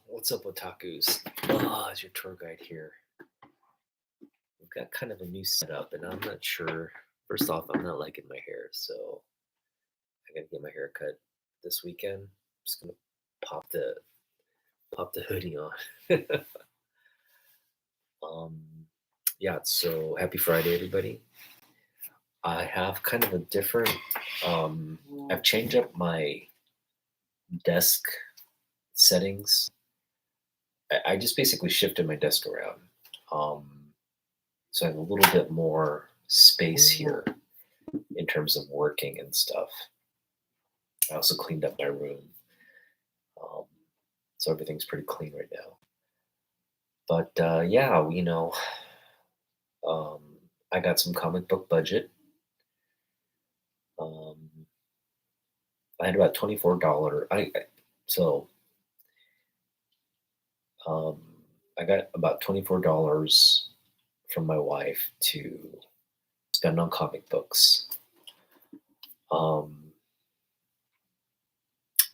What's up, otakus? Ah, it's your tour guide here. We've got kind of a new setup, and I'm not sure. First off, I'm not liking my hair, so I gotta get my hair cut this weekend. Just gonna pop the pop the hoodie on. um, yeah. So happy Friday, everybody. I have kind of a different. I've changed up my desk settings. I just basically shifted my desk around. Um, so I have a little bit more space here in terms of working and stuff. I also cleaned up my room, um, so everything's pretty clean right now. But yeah, um, I got some comic book budget. Um, I had about $24. So um, I got about $24 from my wife to spend on comic books. Um,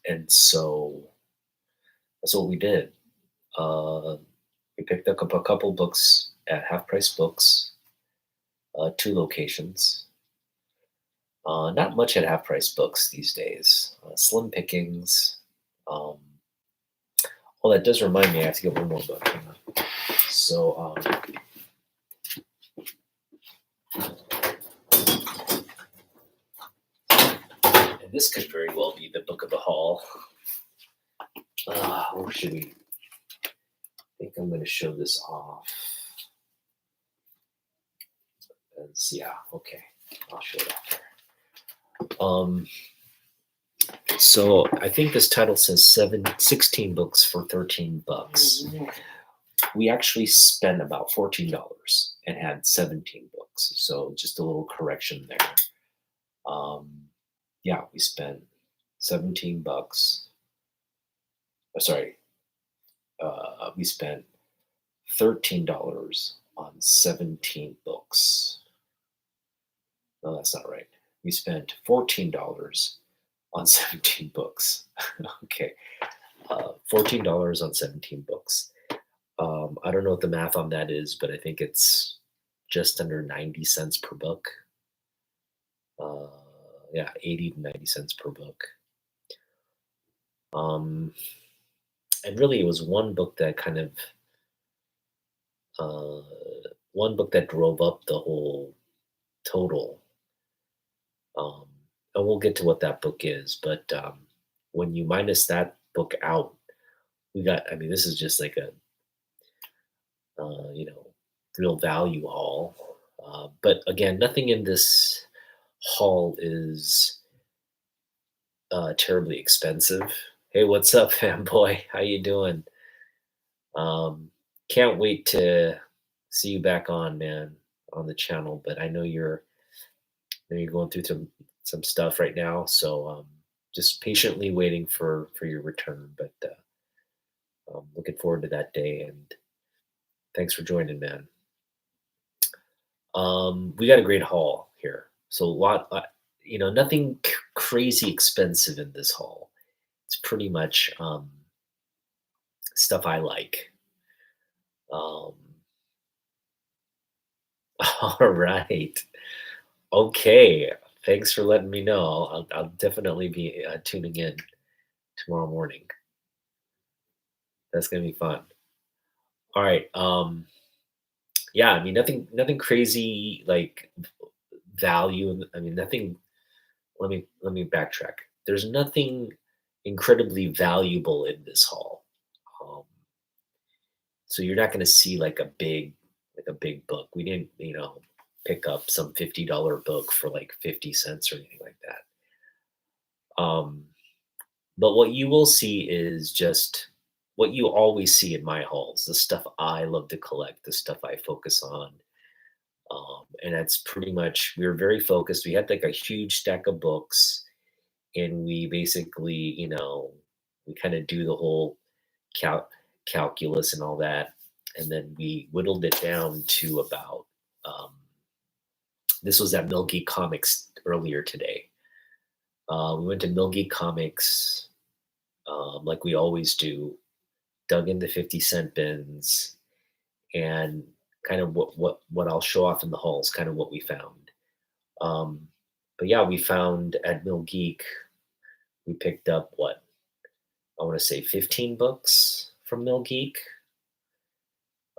and so that's what we did. Uh, we picked up a couple books at half price books, two locations. Not much at half price books these days. Slim pickings. Um, well, that does remind me, I have to get one more book. Hang on. So, and this could very well be the book of the haul. Or should we? I think I'm going to show this off. Yeah, okay. I'll show it after. So I think this title says 16 books for 13 bucks. We actually spent about $14 and had 17 books. So just a little correction there. Yeah, we spent 17 bucks. Sorry, we spent $13 on 17 books. No, that's not right. We spent $14 on 17 books. Okay, $14 on 17 books. I don't know what the math on that is, but I think it's just under 90 cents per book. Yeah, 80 to 90 cents per book. And really, it was uh, one book that drove up the whole total. Um, and we'll get to what that book is, but when you minus that book out, I mean, this is just like a, real value haul. But again, nothing in this haul is terribly expensive. Hey, what's up, fanboy? How you doing? Um, can't wait to see you back on, man, on the channel. But I know you're going through some stuff right now, so just patiently waiting for your return. But looking forward to that day, and thanks for joining, man. We got a great haul here, so nothing crazy expensive in this haul. It's pretty much stuff I like. Um, all right. Okay. Thanks for letting me know. I'll definitely be tuning in tomorrow morning. That's gonna be fun. All right. Yeah. I mean, nothing crazy like value. I mean, nothing. Let me backtrack. There's nothing incredibly valuable in this haul. Um, so you're not gonna see like a big book. We didn't, pick up some $50 book for like 50 cents or anything like that. But what you will see is just what you always see in my hauls, the stuff I love to collect, the stuff I focus on. And that's pretty much, we were very focused. We had like a huge stack of books, and we basically, we kind of do the whole calculus and all that. And then we whittled it down to about, this was at Milky Comics earlier today. We went to Milky Comics like we always do, dug into 50-cent bins, and kind of what I'll show off in the hauls, kind of what we found. Um, but yeah, we found at Mill Geek, we picked up what I want to say 15 books from Mill Geek,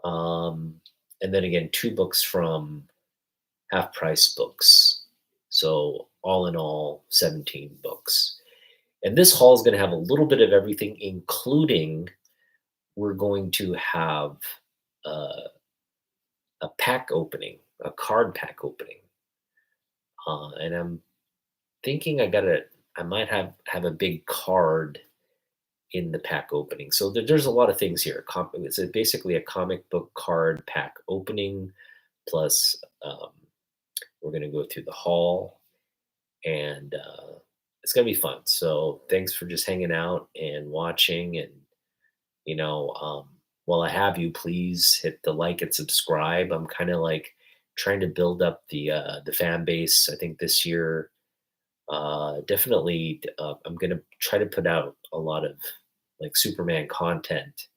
um, and then again 2 books from Half Price Books. So all in all, 17 books. And this haul is going to have a little bit of everything, including we're going to have uh, a pack opening, a card pack opening, and I'm thinking I might have a big card in the pack opening. So there's a lot of things here. It's basically a comic book card pack opening, plus we're going to go through the haul, and it's going to be fun. So thanks for just hanging out and watching, and you know, while I have you, please hit the like and subscribe. I'm kind of like trying to build up the fan base. I think this year, definitely, I'm gonna try to put out a lot of like Superman content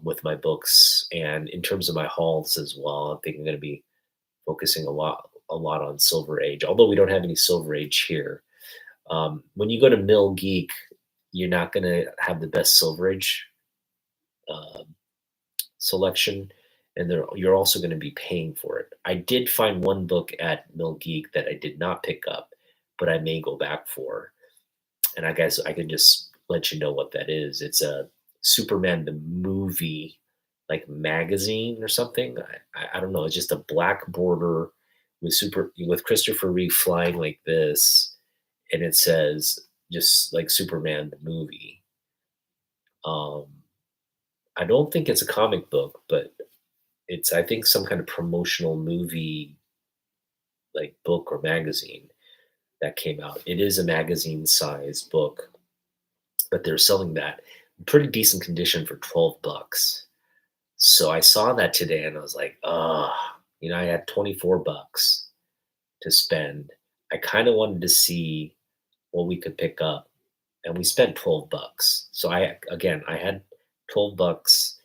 with my books, and in terms of my hauls as well. I think I'm gonna be focusing a lot on Silver Age, although we don't have any Silver Age here. When you go to Mill Geek, you're not gonna have the best Silver Age uh, selection, and you're also going to be paying for it. I did find one book at Mill Geek that I did not pick up, but I may go back for, and I guess I can just let you know what that is. It's a Superman the movie, like magazine or something. I don't know. It's just a black border with Christopher Reeve flying like this, and it says just like Superman the movie. Um, I don't think it's a comic book, but it's, I think, some kind of promotional movie, like book or magazine that came out. It is a magazine size book, but they're selling that in pretty decent condition for 12 bucks. So I saw that today and I was like, oh, I had 24 bucks to spend. I kind of wanted to see what we could pick up, and we spent 12 bucks. So I had 12 bucks.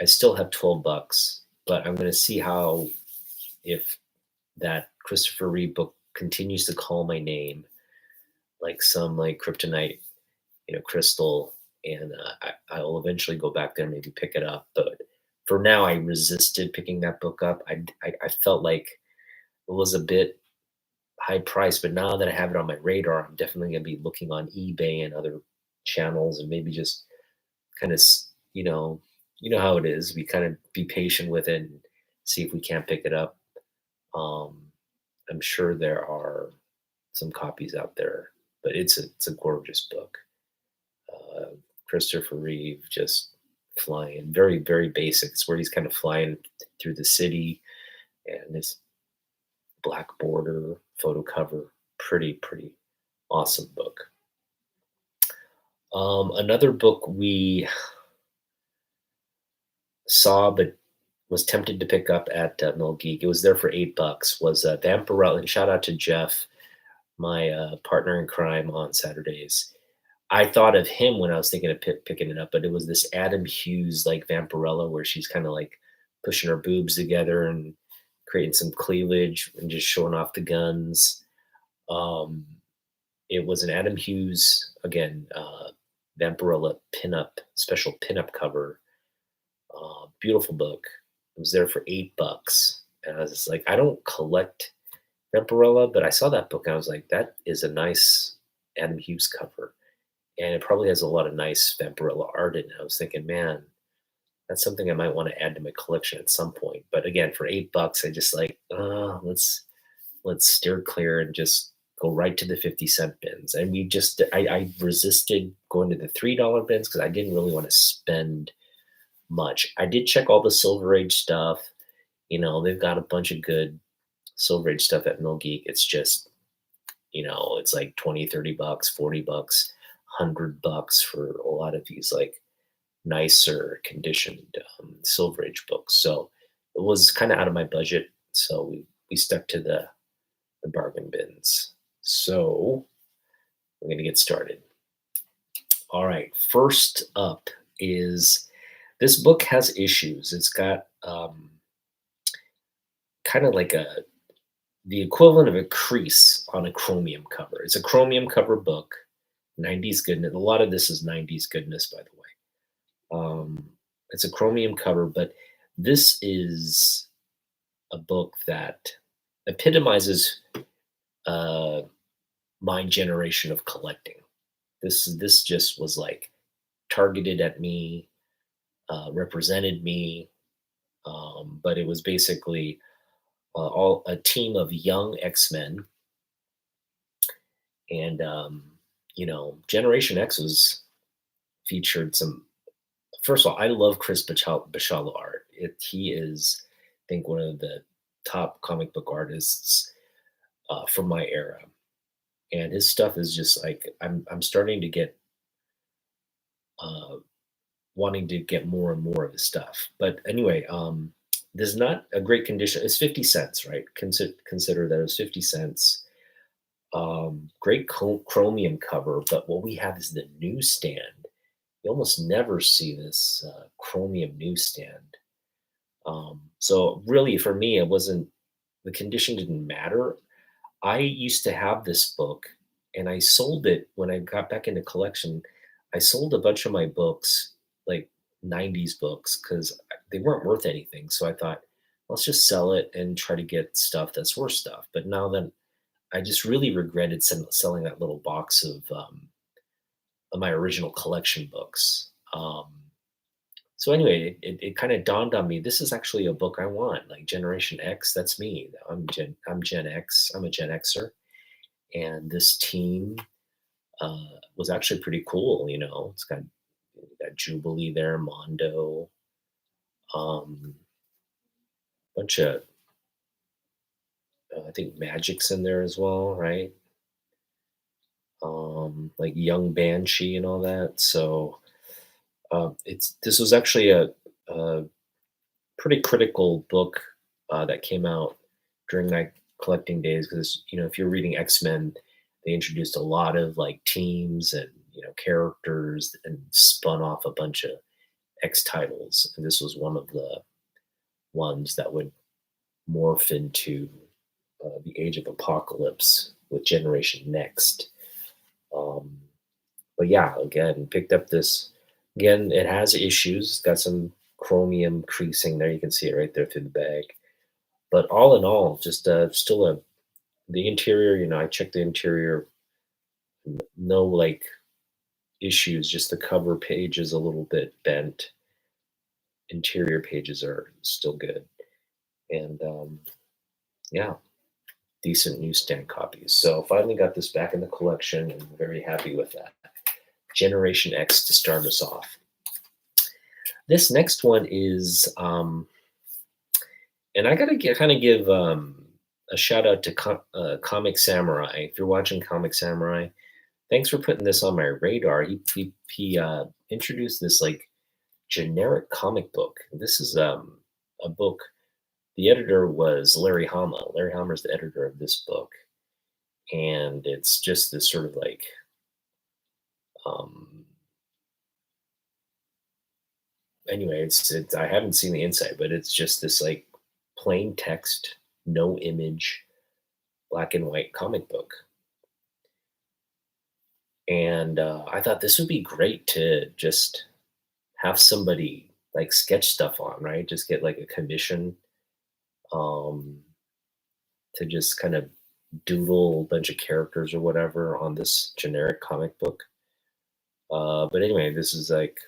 I still have 12 bucks, but I'm going to see how, if that Christopher Reeve book continues to call my name, like some like kryptonite, crystal, and I will eventually go back there and maybe pick it up. But for now, I resisted picking that book up. I felt like it was a bit high price, but now that I have it on my radar, I'm definitely going to be looking on eBay and other channels, and maybe just kind of, how it is. We kind of be patient with it and see if we can't pick it up. Um, I'm sure there are some copies out there, but it's a gorgeous book. Uh, Christopher Reeve just flying, very very basic. It's where he's kind of flying through the city, and this black border photo cover, pretty awesome book. Another book we saw but was tempted to pick up at Mill Geek. It was there for 8 bucks. Was Vampirella, and shout out to Jeff, my partner in crime on Saturdays. I thought of him when I was thinking of picking it up, but it was this Adam Hughes like Vampirella, where she's kind of like pushing her boobs together and creating some cleavage and just showing off the guns. Um, it was an Adam Hughes, again, Vampirella special pinup cover. Beautiful book. It was there for 8 bucks. And I was just like, I don't collect Vampirella, but I saw that book and I was like, that is a nice Adam Hughes cover. And it probably has a lot of nice Vampirella art in it. I was thinking, man, that's something I might want to add to my collection at some point. But again, for 8 bucks, I just like, let's steer clear and just go right to the 50-cent bins. And I resisted going to the $3 bins because I didn't really want to spend much. I did check all the Silver Age stuff. They've got a bunch of good Silver Age stuff at Mill Geek. It's just, it's like 20, 30 bucks, 40 bucks, 100 bucks for a lot of these like nicer conditioned Silver Age books. So it was kind of out of my budget. So we stuck to the bargain bins. So we're going to get started. All right. First up is this book has issues. It's got kind of like the equivalent of a crease on a chromium cover. It's a chromium cover book, 90s goodness. A lot of this is 90s goodness, by the way. It's a chromium cover, but this is a book that epitomizes uh, my generation of collecting. This just was like targeted at me, represented me, but it was basically all a team of young X-Men, and Generation X was featured some. First of all, I love Chris Bachalo art. He is, I think, one of the top comic book artists from my era, and his stuff is just like I'm starting to get uh, wanting to get more and more of his stuff. But anyway, there's not a great condition. It's 50 cents, right? Consider that it's 50 cents. Great chromium cover, but what we have is the newsstand. You almost never see this chromium newsstand. So really, for me, it wasn't the condition didn't matter. I used to have this book, and I sold it when I got back into collection. I sold a bunch of my books, like 90s books, because they weren't worth anything. So I thought, let's just sell it and try to get stuff that's worth stuff. But now then, I just really regretted selling that little box of my original collection books. So anyway, it kind of dawned on me. This is actually a book I want, like Generation X. That's me. I'm Gen X. I'm a Gen Xer, and this team was actually pretty cool. It's got Jubilee there, Mondo, um, bunch of I think Magic's in there as well, right? Like Young Banshee and all that. So it's this was actually a pretty critical book that came out during my collecting days because if you're reading X-Men, they introduced a lot of like teams and characters and spun off a bunch of X titles, and this was one of the ones that would morph into the Age of Apocalypse with Generation Next. Um, but yeah, again, picked up this. Again, it has issues. It's got some chromium creasing there. You can see it right there through the bag. But all in all, just still the interior. I checked the interior. No like issues. Just the cover page is a little bit bent. Interior pages are still good, and yeah, decent newsstand copies. So finally got this back in the collection, and very happy with that. Generation X to start us off. This next one is, and I gotta kind of give a shout out to Comic Samurai. If you're watching Comic Samurai, thanks for putting this on my radar. He introduced this like generic comic book. This is a book. The editor was Larry Hama. Larry Hama is the editor of this book, and it's just this sort of like um, anyway, it's I haven't seen the inside, but it's just this like plain text, no image, black and white comic book. And I thought this would be great to just have somebody like sketch stuff on, right? Just get like a commission um, to just kind of doodle a bunch of characters or whatever on this generic comic book. But anyway, this is like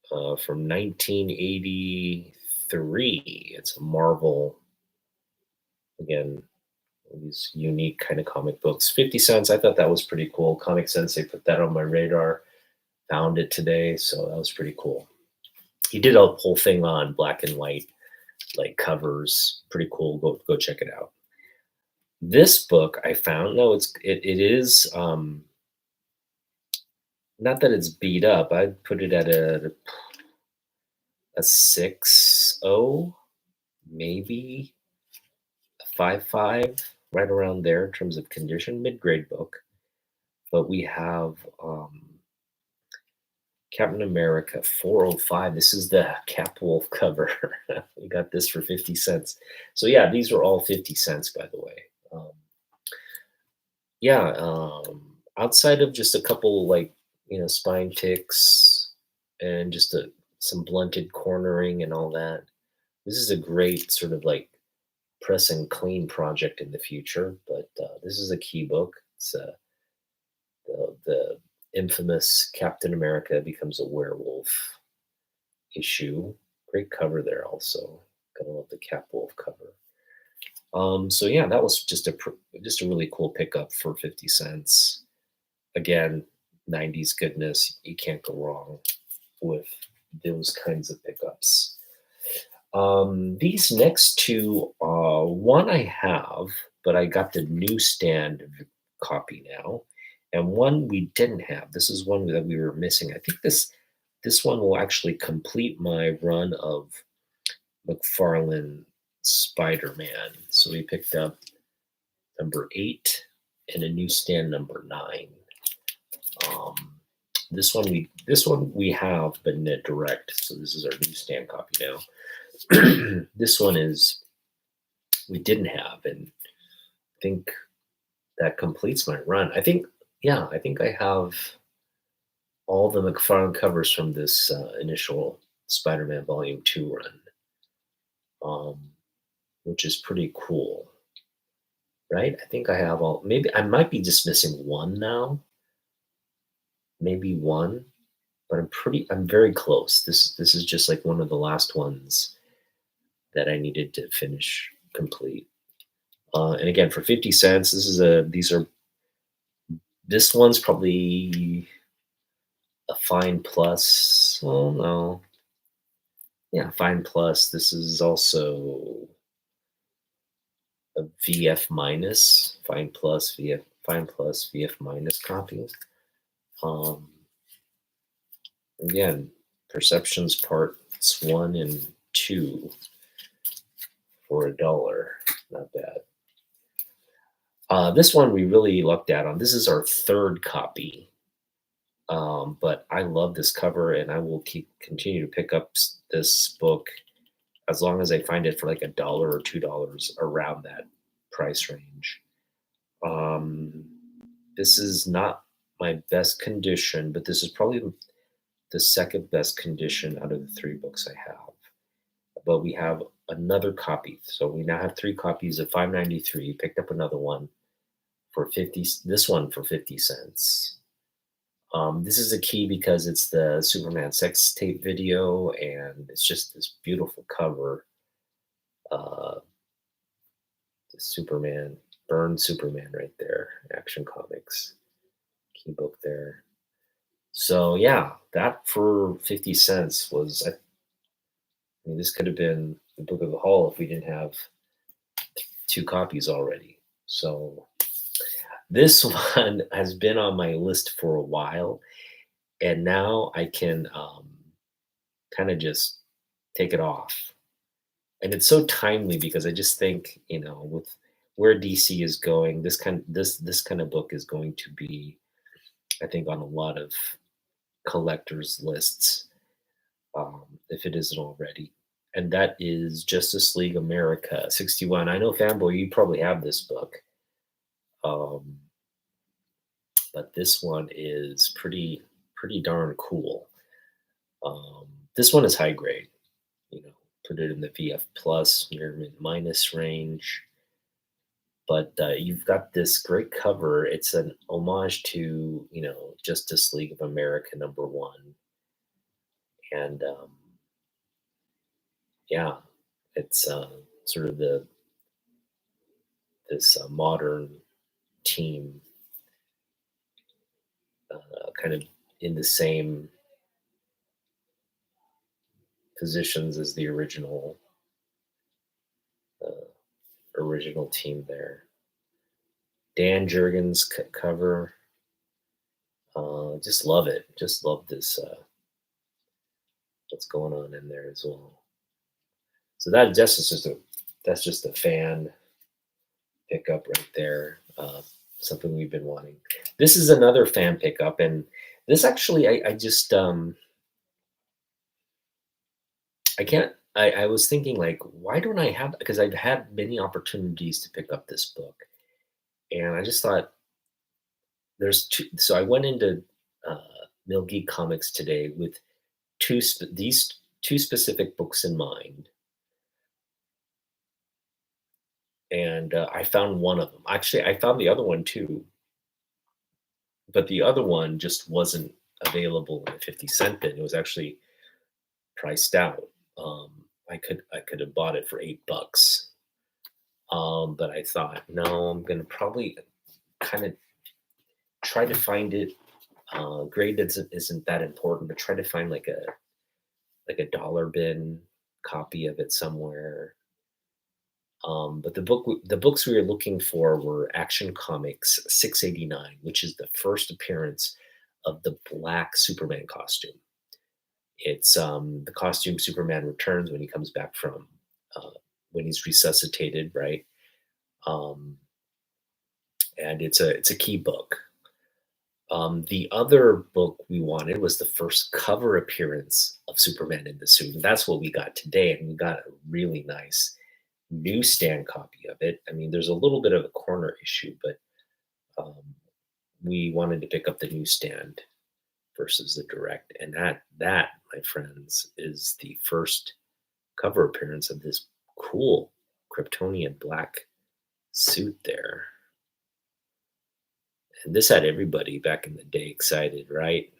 from 1983. It's a Marvel, again, these unique kind of comic books. 50 cents. I thought that was pretty cool. Comic Sensei put that on my radar, found it today. So that was pretty cool. He did a whole thing on black and white, like covers. Pretty cool. Go check it out. This book I found, no, it is not that it's beat up. I'd put it at a 6.0, maybe a 5.5, right around there in terms of condition, mid-grade book. But we have Captain America 405. This is the Cap Wolf cover. We got this for 50 cents. So yeah, these were all 50 cents, by the way. Um, yeah, outside of just a couple like, spine ticks and just some blunted cornering and all that, this is a great sort of like press and clean project in the future. But this is a key book. It's the infamous Captain America becomes a werewolf issue. Great cover there also. Gotta love the Cap Wolf cover. So yeah, that was just a really cool pickup for 50 cents. Again, 90s goodness. You can't go wrong with those kinds of pickups. These next two, one I have, but I got the newsstand copy now, and one we didn't have. This is one that we were missing. I think this one will actually complete my run of McFarlane Spider-Man. So we picked up number 8 and a newsstand number 9. Um, this one we have, but in a direct. So this is our newsstand copy now. This one is we didn't have, and I think that completes my run. I think I have all the McFarlane covers from this initial Spider-Man Volume 2 run, which is pretty cool, right? I think I have all. Maybe I might be just missing one now, maybe one, but I'm very close. This is just like one of the last ones that I needed to finish complete. And again, for 50 cents, this one's probably a fine plus. Oh no, yeah, fine plus. This is also a VF minus, fine plus, VF minus copy. Um, Again, Perceptions Parts 1 and 2 for $1. Not bad. This one we really lucked out on. This is our third copy. But I love this cover, and I will continue to pick up this book as long as I find it for like $1 or $2 around that price range. This is not my best condition, but this is probably the second best condition out of the 3 books I have. But we have another copy, so we now have 3 copies of 593. Picked up another one for 50. This one for 50 cents. This is a key because it's the Superman sex tape video, and it's just this beautiful cover. The Superman, burned Superman right there. Action Comics, key book there. So yeah, that for 50 cents was. I mean, this could have been the book of the haul if we didn't have 2 copies already. So this one has been on my list for a while, and now I can kind of just take it off. And it's so timely because I just think, with where DC is going, this kind of book is going to be, I think, on a lot of collectors' lists, if it isn't already. And that is Justice League America 61. I know, Fanboy, you probably have this book. But this one is pretty darn cool. This one is high grade, put it in the VF plus, minus range. But you've got this great cover. It's an homage to, Justice League of America #1. And yeah, it's sort of this modern team, kind of in the same positions as the original team there. Dan Jurgens cover. Just love it. Just love this. What's going on in there as well. So that's just a fan pickup right there. Something we've been wanting. This is another fan pickup, and This actually, I just, I can't. I was thinking like, why don't I have? Because I've had many opportunities to pick up this book, and I just thought there's two. So I went into uh, Mill Geek Comics today with these two specific books in mind, and I found one of them. Actually, I found the other one too, but the other one just wasn't available in the 50-cent bin. It was actually priced out. Um, I could have bought it for $8. But I thought, no, I'm gonna probably kind of try to find it. Grade isn't that important, but try to find like a dollar bin copy of it somewhere. But the books we were looking for were Action Comics 689, which is the first appearance of the black Superman costume. It's the costume Superman returns when he comes back from uh, when he's resuscitated, right? Um, and it's a key book. The other book we wanted was the first cover appearance of Superman in the suit, and that's what we got today. And we got a really nice newsstand copy of it. I mean, there's a little bit of a corner issue, but um, we wanted to pick up the newsstand versus the direct, and that, my friends, is the first cover appearance of this cool Kryptonian black suit there. And this had everybody back in the day excited, right?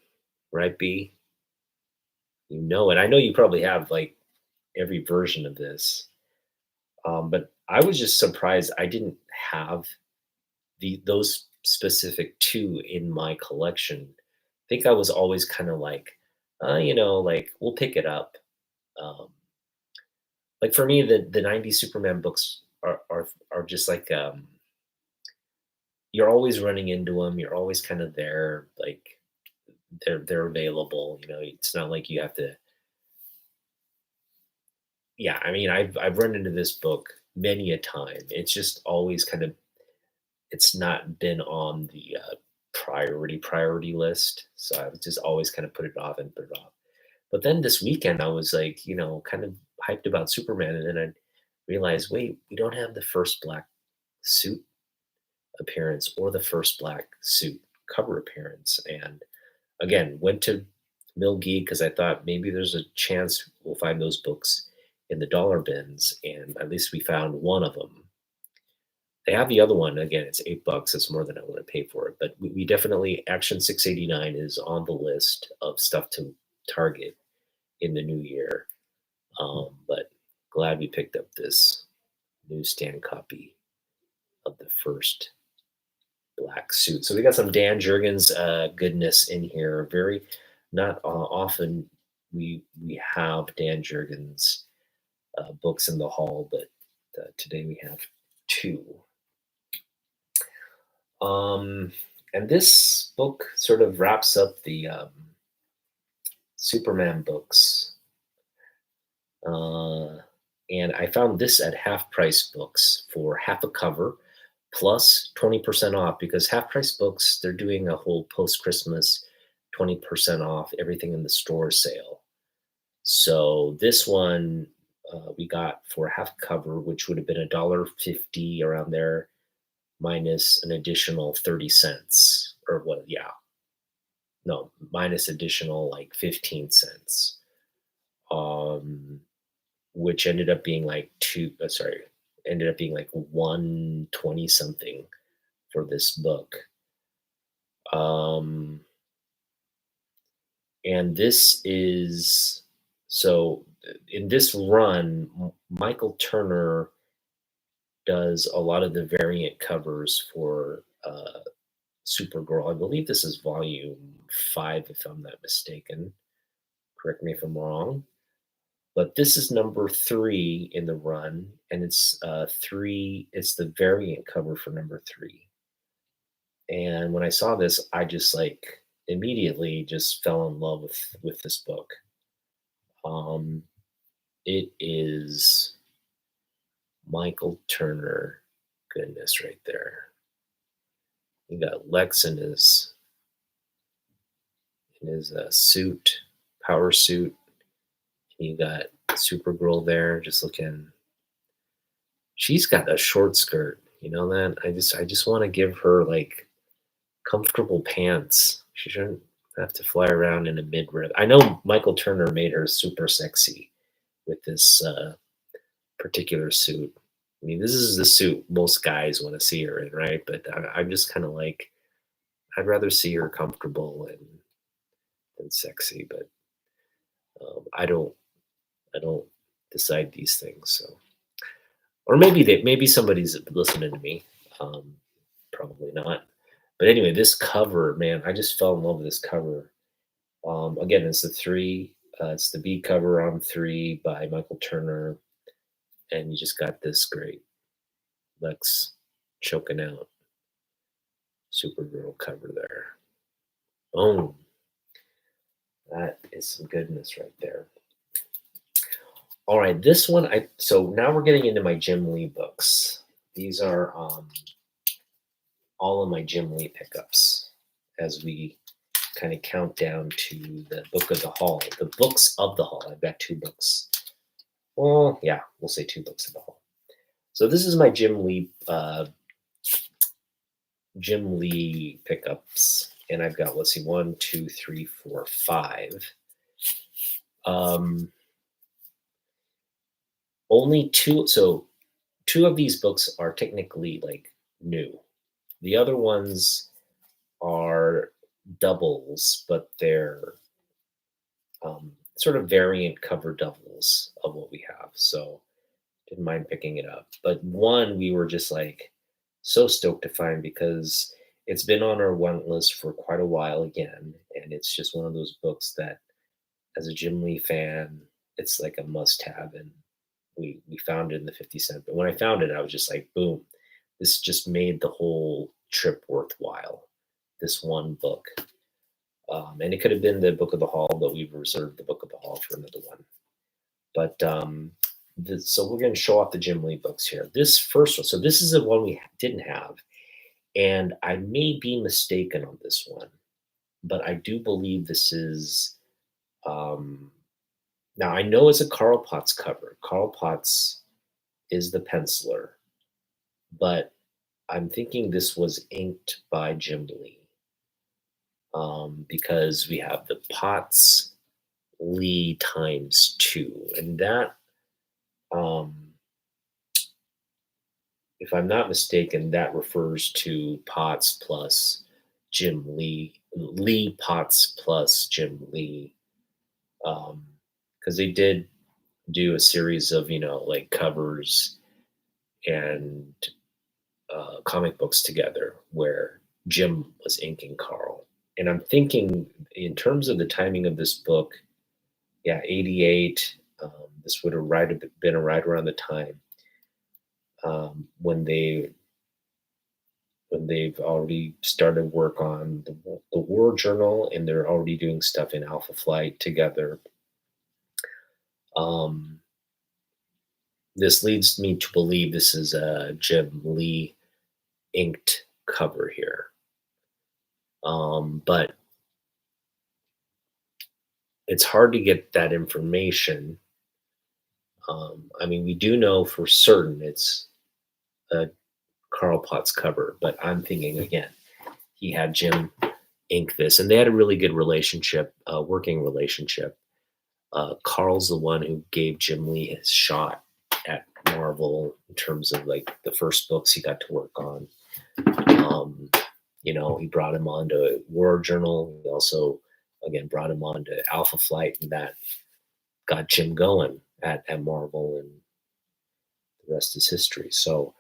Right, B? You know it. I know you probably have like every version of this. But I was just surprised I didn't have those specific two in my collection. I think I was always kind of like, like we'll pick it up. Um, like for me, the '90s Superman books are just like you're always running into them. You're always kind of there, like they're available. It's not like you have to. Yeah, I mean, I've run into this book many a time. It's just always kind of it's not been on the priority list, so I've just always kind of put it off and put it off. But then this weekend, I was like, kind of hyped about Superman, and then I realized, wait, we don't have the first black suit appearance or the first black suit cover appearance. And again, went to Mill Geek because I thought maybe there's a chance we'll find those books in the dollar bins, and at least we found one of them. They have the other one. Again, it's $8. It's more than I want to pay for it. But we definitely Action 689 is on the list of stuff to target in the new year. But glad we picked up this newsstand copy of the first black suit. So we got some Dan Jurgens goodness in here. Very not often we have Dan Jurgens books in the haul, but today we have two. And this book sort of wraps up the Superman books. And I found this at Half Price Books for half a cover plus 20% off because Half Price Books, they're doing a whole post Christmas 20% off everything in the store sale. So this one we got for half cover, which would have been $1.50 around there, minus an additional 30 cents or what? Yeah, no, minus additional like 15 cents, um, which ended up being like ended up being like 120 something for this book. Um, and this is so in this run, Michael Turner does a lot of the variant covers for Supergirl. I believe this is volume 5, if I'm not mistaken. Correct me if I'm wrong. But this is number 3 in the run, and it's 3. It's the variant cover for number 3. And when I saw this, I just like immediately just fell in love with this book. Um, it is Michael Turner goodness right there. You got Lex in his in his suit, power suit. You got Supergirl there, just looking. She's got a short skirt. You know that? I just want to give her like comfortable pants. She shouldn't have to fly around in a mid-rib. I know Michael Turner made her super sexy with this particular suit. I mean, this is the suit most guys want to see her in, right? But I'm just kind of like, I'd rather see her comfortable and than sexy. But I don't decide these things. So, or maybe somebody's listening to me. Um, Probably not. But anyway, this cover, man, I just fell in love with this cover. Again, it's the B cover on 3 by Michael Turner, and you just got this great Lex choking out Supergirl cover there. Boom. That is some goodness right there. All right, this one so now we're getting into my Jim Lee books. These are all of my Jim Lee pickups as we kind of count down to the book of the hall, the books of the hall. I've got 2 books. Well, yeah, we'll say 2 books of the hall. So this is my Jim Lee pickups, and I've got, let's see, 1, 2, 3, 4, 5. Only 2. So 2 of these books are technically like new. The other ones are doubles, but they're sort of variant cover doubles of what we have. So didn't mind picking it up. But one we were just like so stoked to find because it's been on our want list for quite a while again. And it's just one of those books that as a Jim Lee fan, it's like a must have. And we found it in the 50 cent. But when I found it, I was just like, boom, this just made the whole trip worthwhile. This one book. And it could have been the Book of the Hall, but we've reserved the Book of the Hall for another one. But so we're going to show off the Jim Lee books here. This first one, so this is the one we didn't have. And I may be mistaken on this one, but I do believe this is, now I know it's a Carl Potts cover. Carl Potts is the penciler, but I'm thinking this was inked by Jim Lee. Because we have the Potts Lee times 2, and that, if I'm not mistaken, that refers to Potts plus Jim Lee, Lee Potts plus Jim Lee, because they did do a series of like covers and comic books together where Jim was inking Carl. And I'm thinking in terms of the timing of this book, yeah, 88, this would have been right around the time when they've already started work on the War Journal, and they're already doing stuff in Alpha Flight together. This leads me to believe this is a Jim Lee inked cover here. But it's hard to get that information. I mean, we do know for certain it's a Carl Potts cover, but I'm thinking again, he had Jim ink this, and they had a really good relationship, working relationship. Carl's the one who gave Jim Lee his shot at Marvel in terms of like the first books he got to work on. He brought him on to War Journal. He also, again, brought him on to Alpha Flight, and that got Jim going at Marvel, and the rest is history. So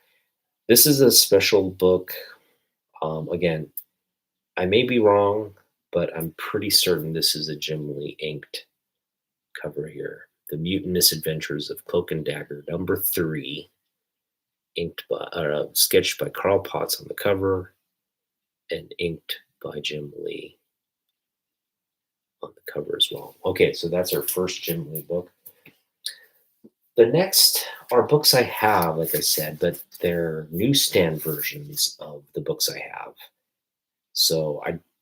this is a special book. Again, I may be wrong, but I'm pretty certain this is a Jim Lee inked cover here. The Mutant Misadventures of Cloak and Dagger, number 3, sketched by Carl Potts on the cover, and inked by Jim Lee on the cover as well. Okay, so that's our first Jim Lee book. The next are books I have, like I said, but they're newsstand versions of the books I have. So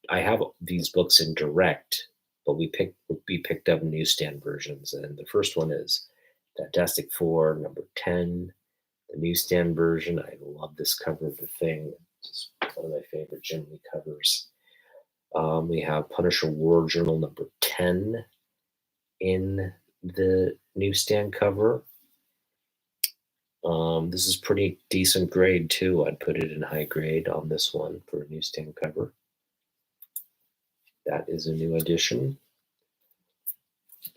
I have these books in direct, but we picked up newsstand versions, and the first one is Fantastic Four number 10, the newsstand version. I love this cover of the thing. It's one of my favorite Jim Lee covers. We have Punisher War Journal number 10 in the newsstand cover. This is pretty decent grade too. I'd put it in high grade on this one for a newsstand cover. That is a new addition.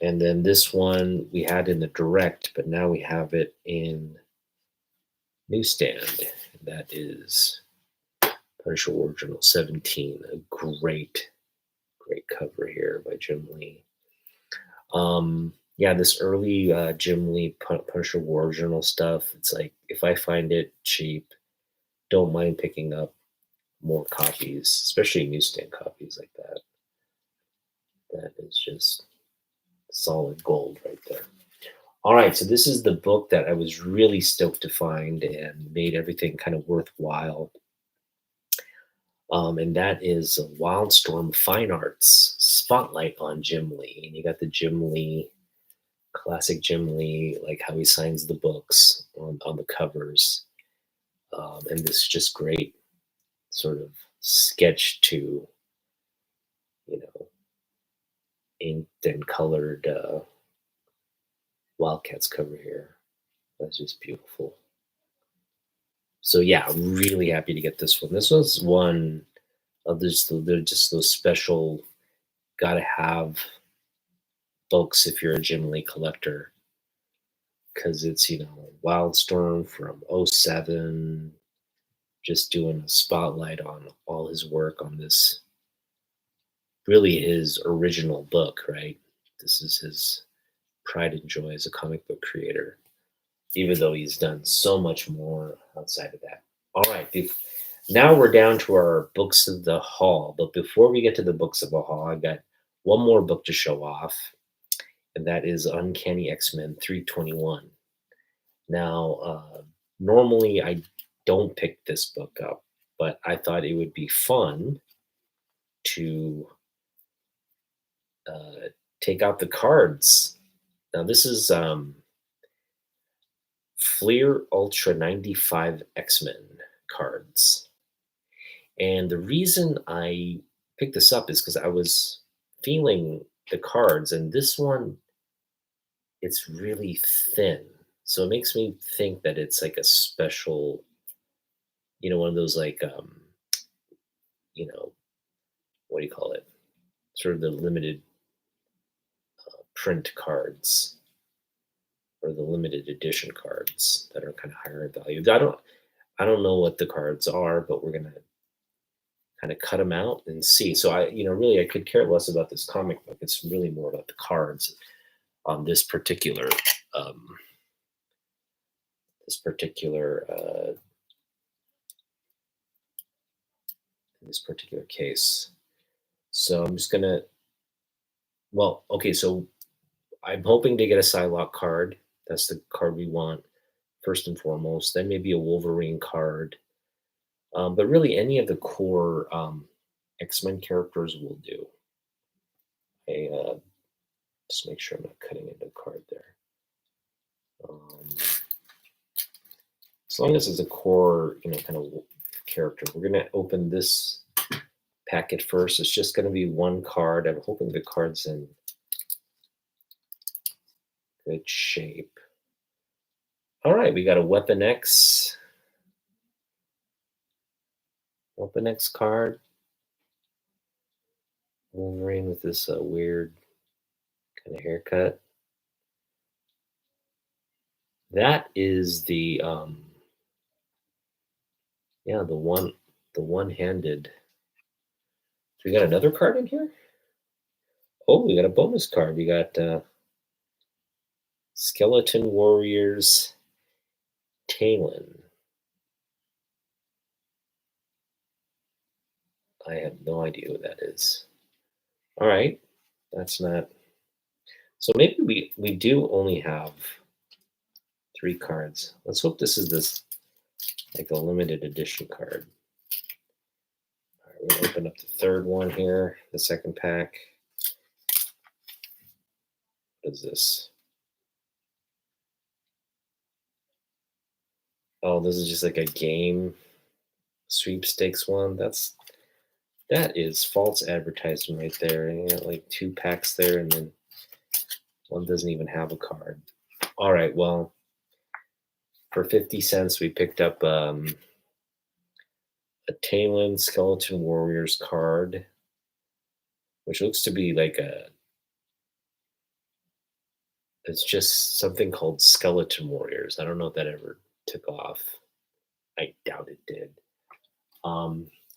And then this one we had in the direct, but now we have it in newsstand. That is Punisher War Journal 17. A great cover here by Jim Lee. Yeah, this early Jim Lee Punisher War Journal stuff, it's like if I find it cheap, don't mind picking up more copies, especially newsstand copies like that. That is just solid gold right there. All right, so this is the book that I was really stoked to find and made everything kind of worthwhile. And that is Wildstorm Fine Arts Spotlight on Jim Lee. And you got the Jim Lee, classic Jim Lee, like how he signs the books on the covers. And this just great sort of sketch to, inked and colored Wildcats cover here. That's just beautiful. So yeah, I'm really happy to get this one. This was one of they're just those special, gotta have books if you're a Jim Lee collector, because it's Wildstorm from '07, just doing a spotlight on all his work on this, really his original book, right? This is his pride and joy as a comic book creator, even though he's done so much more outside of that. All right, now we're down to our books of the haul. But before we get to the books of the haul, I've got one more book to show off, and that is Uncanny X-Men 321. Now, normally I don't pick this book up, but I thought it would be fun to take out the cards. Now, this is Fleer Ultra 95 X-Men cards. And the reason I picked this up is because I was feeling the cards, and this one, it's really thin. So it makes me think that it's like a special, one of those like, what do you call it? Sort of the limited print cards or the limited edition cards that are kind of higher in value. I don't know what the cards are, but we're gonna kind of cut them out and see. So really, I could care less about this comic book. It's really more about the cards on this particular, um, this particular, uh, in this particular case. So I'm just gonna. Well, okay. So I'm hoping to get a Psylocke card. That's the card we want first and foremost. Then maybe a Wolverine card. But really, any of the core X-Men characters will do. Just make sure I'm not cutting into a card there. As long as it's a core, kind of character. We're going to open this packet first. It's just going to be one card. I'm hoping the card's in good shape. All right, we got a Weapon X. Weapon X card. Wolverine with this weird kind of haircut. That is the the one-handed. So we got another card in here. Oh, we got a bonus card. We got Skeleton Warriors Talon. I have no idea what that is. All right, that's not. So maybe we do only have 3 cards. Let's hope this is like a limited edition card. All right, gonna open up the third one here, the second pack. What is this? Oh, this is just like a game sweepstakes one. That is false advertising right there. And you got like 2 packs there, and then one doesn't even have a card. All right, well, for 50 cents, we picked up a Talon Skeleton Warriors card, which looks to be like it's just something called Skeleton Warriors. I don't know if that ever took off. I doubt it did.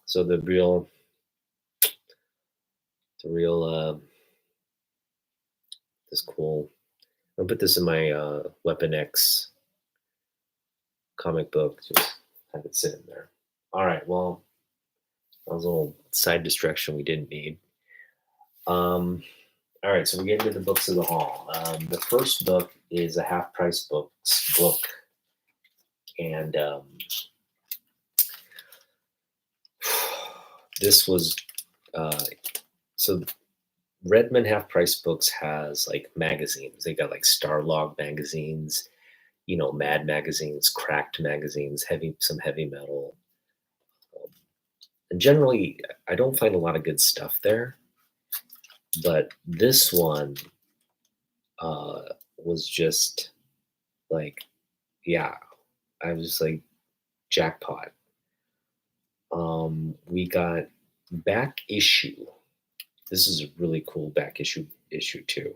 So the real, this cool. I'll put this in my Weapon X comic book. Just have it sitting there. All right. Well, that was a little side distraction we didn't need. All right, so we get into the books of the hall. The first book is a half price book, and this was so Redmond Half Price Books has like magazines. They got like Starlog magazines, Mad magazines, Cracked magazines, some heavy metal. And generally, I don't find a lot of good stuff there. But this one was just like, yeah, I was like, jackpot. We got back issue. This is a really cool back issue too.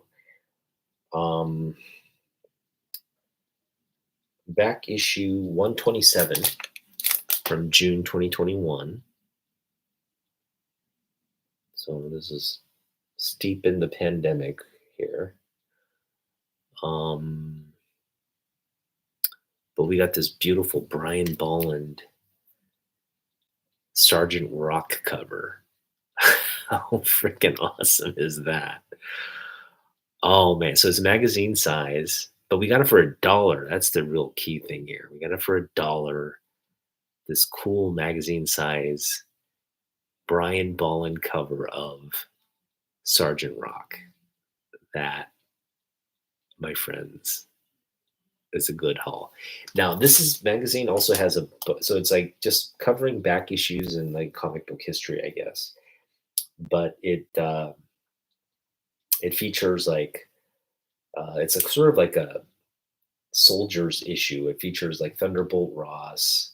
Back issue 127 from June 2021. So this is steep in the pandemic here. But we got this beautiful Brian Bolland Sergeant Rock cover. How freaking awesome is that? Oh man, so it's magazine size, but we got it for $1. That's the real key thing here. We got it for $1. This cool magazine size Brian Bolland cover of Sergeant Rock. That, my friends, is a good haul. Now, this magazine also has so it's like just covering back issues and like comic book history, I guess. But it features like it's a sort of like a soldiers issue. It features like Thunderbolt Ross.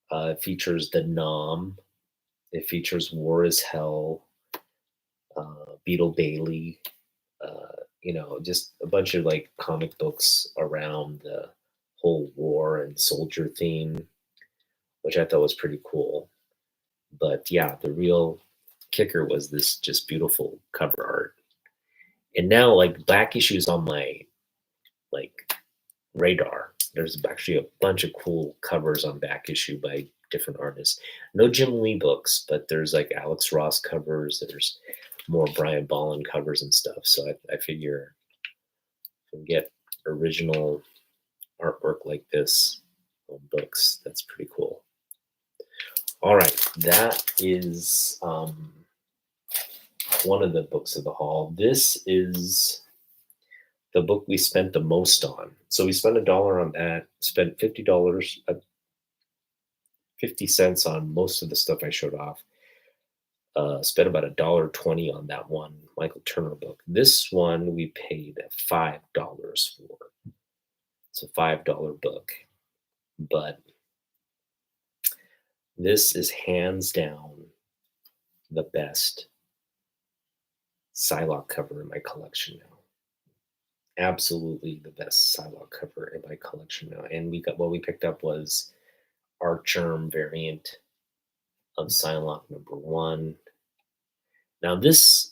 It features the Nom. It features War is Hell. Beetle Bailey. Just a bunch of like comic books around the whole war and soldier theme, which I thought was pretty cool. But yeah, the real kicker was this just beautiful cover art. And now like back issues on my like radar. There's actually a bunch of cool covers on back issue by different artists. No Jim Lee books, but there's like Alex Ross covers. There's more Brian Bolland covers and stuff. So I figure if we get original artwork like this on books, that's pretty cool. All right, that is one of the books of the haul. This is the book we spent the most on. So we spent $1 on that, spent $50, 50 cents on most of the stuff I showed off. Spent about $1.20 on that one Michael Turner book. This one we paid $5 for. It's a $5 book. But this is hands down the best Psylocke cover in my collection now. Absolutely the best Psylocke cover in my collection now. And what we picked up was Archerm variant of Psylocke #1. Now this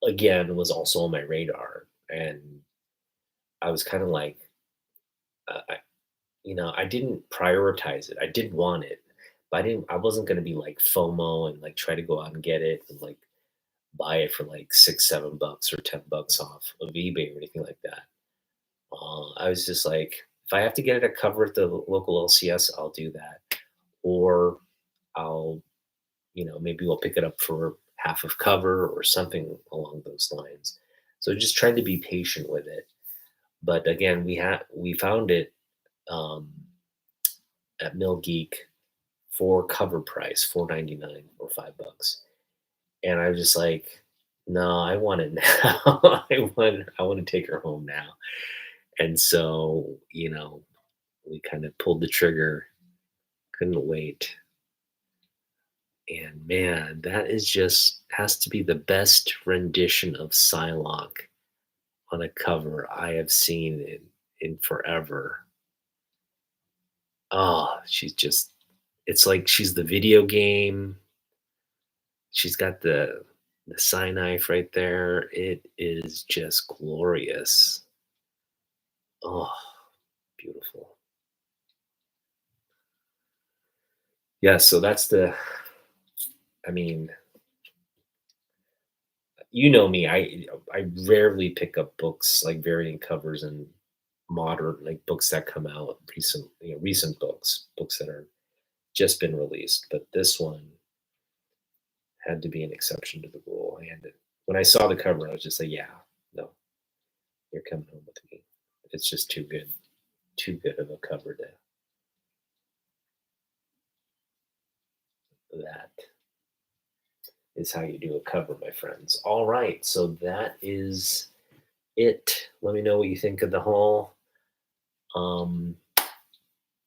again was also on my radar, and I was kind of like, I didn't prioritize it. I did want it, but I wasn't going to be like FOMO and like try to go out and get it and like buy it for like $6, $7 or $10 off of eBay or anything like that. I was just like, if I have to get it a cover at the local LCS, I'll do that, or I'll maybe we'll pick it up for half of cover or something along those lines. So just trying to be patient with it. But again, we found it um, at Mill Geek for cover price, 4.99 or $5. And I was just like, no, I want it now. I want to take her home now. And so, we kind of pulled the trigger, couldn't wait. And man, that is just has to be the best rendition of Psylocke on a cover I have seen in forever. Oh, it's like she's the video game. She's got the sign knife right there. It is just glorious. Oh, beautiful. Yeah, so I mean, you know me, I rarely pick up books like variant covers and modern like books that come out recent books that are just been released. But this one had to be an exception to the rule. And when I saw the cover, I was just like, yeah, no, you're coming home with me. It's just too good of a cover to that is how you do a cover, my friends. All right, so that is it. Let me know what you think of the haul. Um,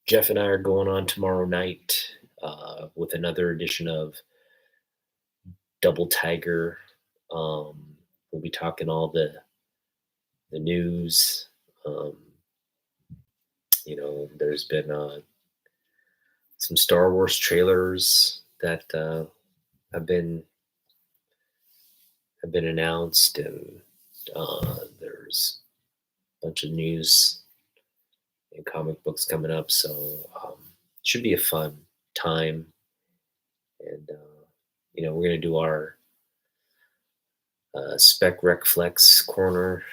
Jeff and I are going on tomorrow night with another edition of Double Tiger. We'll be talking all the news. Um, there's been some Star Wars trailers that have been announced, and there's a bunch of news and comic books coming up. So it should be a fun time, and we're gonna do our Spec Rec Flex corner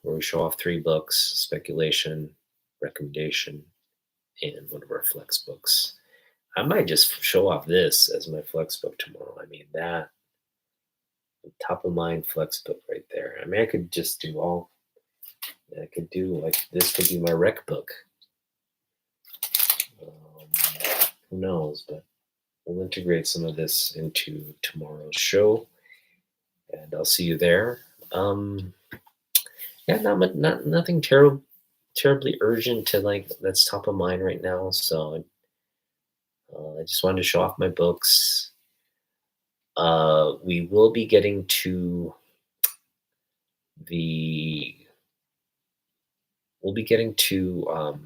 where we show off 3 books: speculation, recommendation, and one of our flex books. I might just show off this as my flex book tomorrow. I mean, that top of mind flex book right there. I mean, I could just do I could do like this could be my rec book. Um, who knows? But we'll integrate some of this into tomorrow's show, and I'll see you there. Yeah, nothing terribly urgent to like that's top of mind right now. So I just wanted to show off my books. We will be getting to the we'll be getting to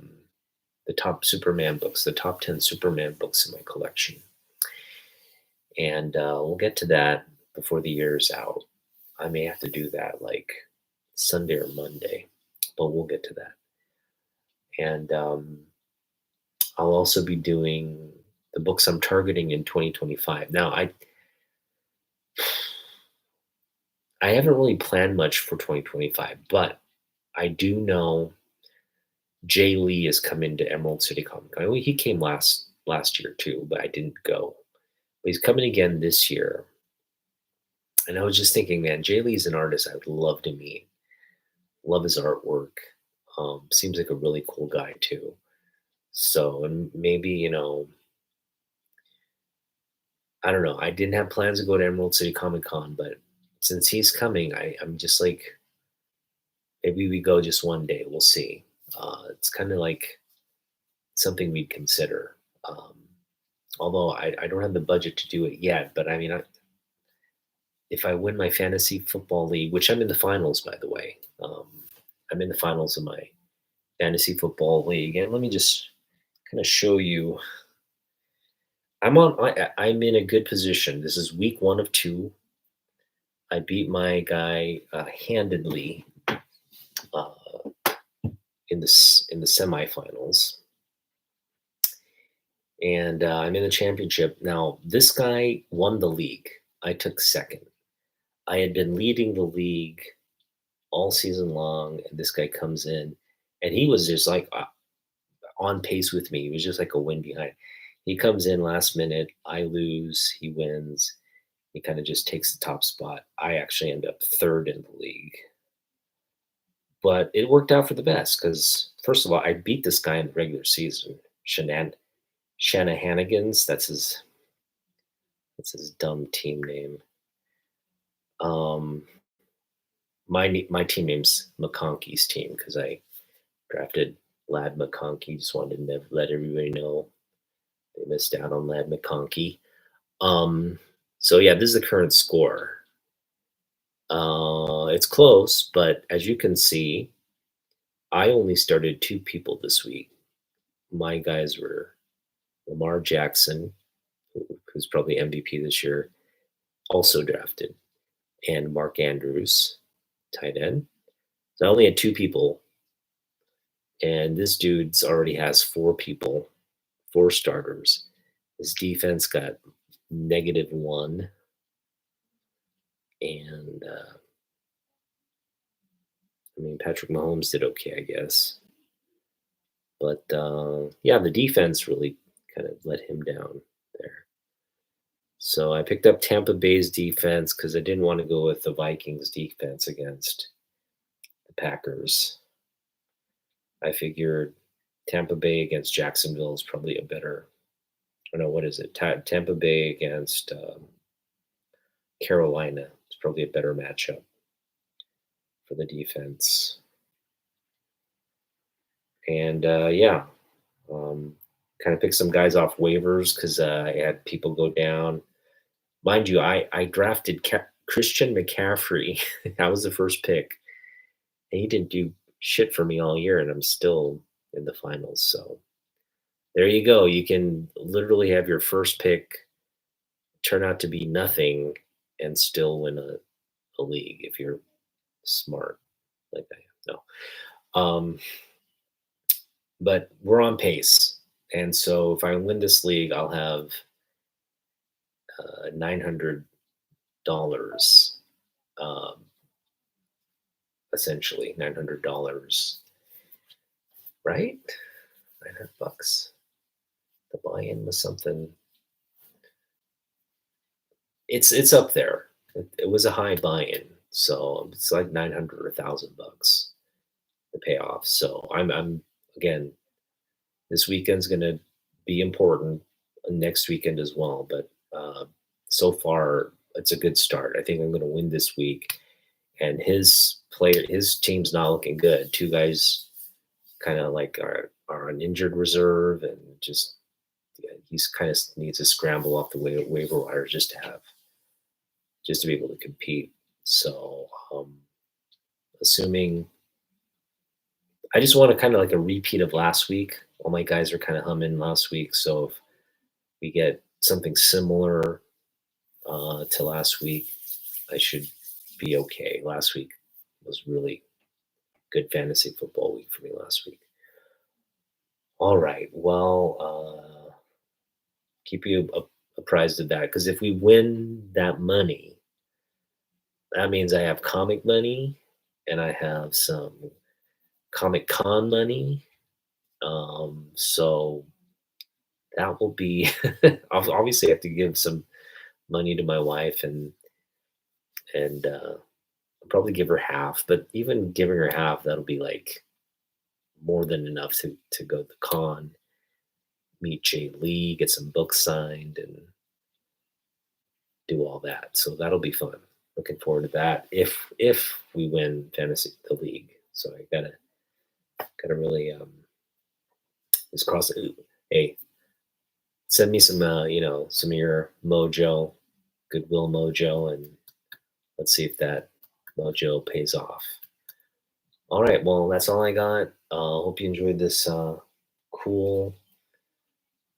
the top Superman books, the top 10 Superman books in my collection, and we'll get to that before the year's out. I may have to do that like Sunday or Monday, but we'll get to that. And I'll also be doing the books I'm targeting in 2025. Now, I haven't really planned much for 2025, but I do know Jay Lee is coming to Emerald City Comic Con. He came last year too, but I didn't go. But he's coming again this year. And I was just thinking, man, Jay Lee's an artist I would love to meet. Love his artwork. Seems like a really cool guy too. So, and maybe, I don't know. I didn't have plans to go to Emerald City Comic Con, but since he's coming, I'm just like, maybe we go just one day. We'll see. It's kind of like something we'd consider. Although I don't have the budget to do it yet, but I mean, if I win my fantasy football league, which I'm in the finals, by the way, I'm in the finals of my fantasy football league, and let me just kind of show you. I'm in a good position. This is week 1 of 2. I beat my guy handedly uh, in the semifinals, and I'm in the championship now. This guy won the league. I took second. I had been leading the league all season long, and this guy comes in, and he was just like on pace with me. He was just like a win behind. He comes in last minute. I lose. He wins. He kind of just takes the top spot. I actually end up third in the league. But it worked out for the best because, first of all, I beat this guy in the regular season. Shanahanigans. That's his dumb team name. Um, my team name's McConkey's team because I drafted Lad McConkey. Just wanted to never let everybody know they missed out on Lad McConkey. So yeah, this is the current score. It's close, but as you can see, I only started two people this week. My guys were Lamar Jackson, who's probably MVP this year, also drafted, and Mark Andrews, tight end. So I only had two people, and this dude's already has four people, four starters. His defense got -1, and I mean Patrick Mahomes did okay, I guess, but yeah, the defense really kind of let him down there. So I picked up Tampa Bay's defense because I didn't want to go with the Vikings defense against the Packers. I figured Tampa Bay against Jacksonville is probably a better. I don't know what is it. Tampa Bay against Carolina is probably a better matchup for the defense. And yeah, um, kind of picked some guys off waivers because I had people go down. Mind you, I drafted Christian McCaffrey. That was the first pick, and he didn't do shit for me all year, and I'm still in the finals. So there you go. You can literally have your first pick turn out to be nothing and still win a league if you're smart like I am. No. But we're on pace. And so if I win this league, I'll have $900, um, essentially $900, right? $900. The buy-in was something. It's up there. It was a high buy-in, so it's like 900 or $1,000 the payoff. So I'm again, this weekend's gonna be important. Next weekend as well, but so far it's a good start. I think I'm gonna win this week, and his team's not looking good. Two guys kind of like are on injured reserve, and just yeah, he's kind of needs to scramble off the waiver wires just to be able to compete. So, assuming I just want to kind of like a repeat of last week. All my guys are kind of humming last week, so if we get something similar to last week, I should be okay. Last week was really good fantasy football week for me last week. All right, well, keep you apprised of that because if we win that money, that means I have comic money and I have some Comic Con money. So that will be I'll obviously have to give some money to my wife and I'll probably give her half, but even giving her half, that'll be like more than enough to go to the con, meet Jay Lee, get some books signed, and do all that. So that'll be fun. Looking forward to that if we win fantasy the league. So I gotta really just cross it. Hey, send me some some of your mojo, goodwill mojo, and let's see if that mojo pays off. All right, well that's all I got. Hope you enjoyed this cool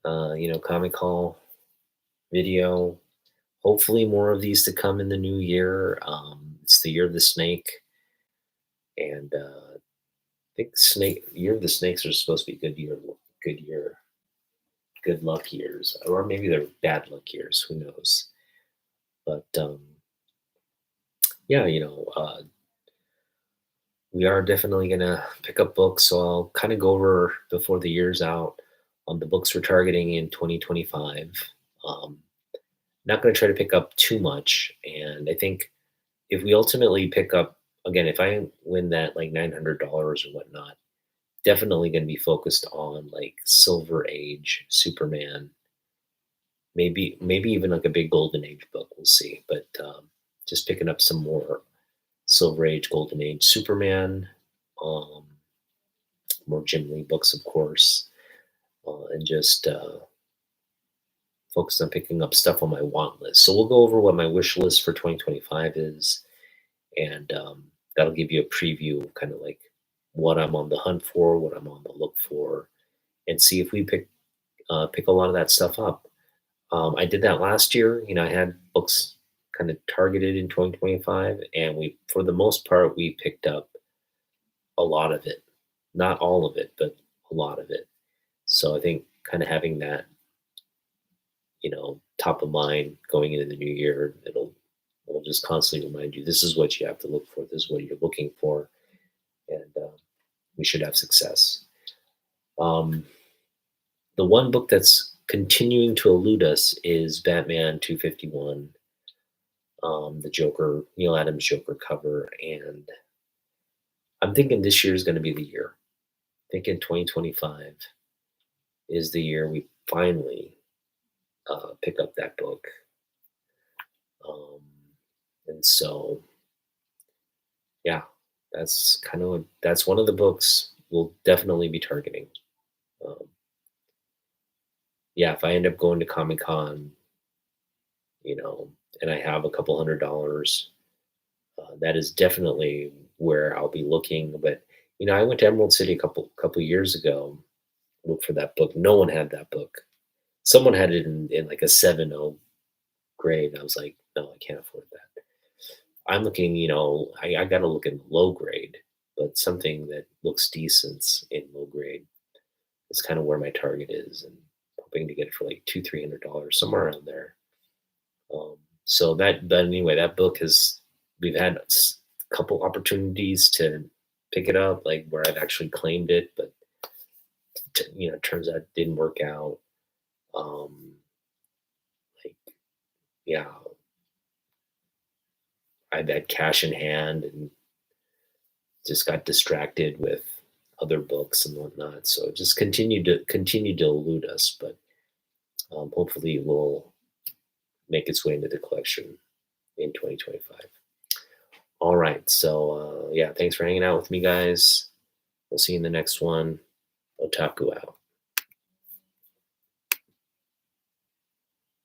comic haul video. Hopefully more of these to come in the new year. It's the year of the snake, and I think year of the snakes are supposed to be good year, good luck years, or maybe they're bad luck years. Who knows? But yeah, we are definitely gonna pick up books. So I'll kind of go over before the year's out on the books we're targeting in 2025. Um, Not going to try to pick up too much, and I think if we ultimately pick up again, if I win that like $900 or whatnot, definitely going to be focused on like Silver Age, Superman, maybe even like a big Golden Age book. We'll see, but just picking up some more Silver Age, Golden Age, Superman, um, more Jim Lee books, of course, and just focus on picking up stuff on my want list. So we'll go over what my wish list for 2025 is, and that'll give you a preview of kind of like what I'm on the hunt for, what I'm on the look for, and see if we pick a lot of that stuff up. I did that last year. You know, I had books kind of targeted in 2025, and we, for the most part, we picked up a lot of it. Not all of it, but a lot of it. So I think kind of having that, top of mind going into the new year, it'll just constantly remind you this is what you have to look for. This is what you're looking for, and we should have success. Um, the one book that's continuing to elude us is Batman 251, the Joker, Neil Adams Joker cover, and I'm thinking this year is going to be the year. Thinking 2025 is the year we finally pick up that book. Um, and so, yeah, that's one of the books we'll definitely be targeting. Um, yeah, if I end up going to Comic Con, and I have a couple $100, that is definitely where I'll be looking. But I went to Emerald City a couple years ago, looked for that book. No one had that book. Someone had it in like a 7.0 grade. I was like, no, I can't afford that. I'm looking, I got to look in low grade, but something that looks decent in low grade is kind of where my target is, and hoping to get it for like $200-300, somewhere around there. So but anyway, that book we've had a couple opportunities to pick it up, like where I've actually claimed it, but turns out it didn't work out. Like, yeah, I've had cash in hand and just got distracted with other books and whatnot. So just continue to elude us, but hopefully it will make its way into the collection in 2025. All right. So yeah, thanks for hanging out with me, guys. We'll see you in the next one. Otaku out.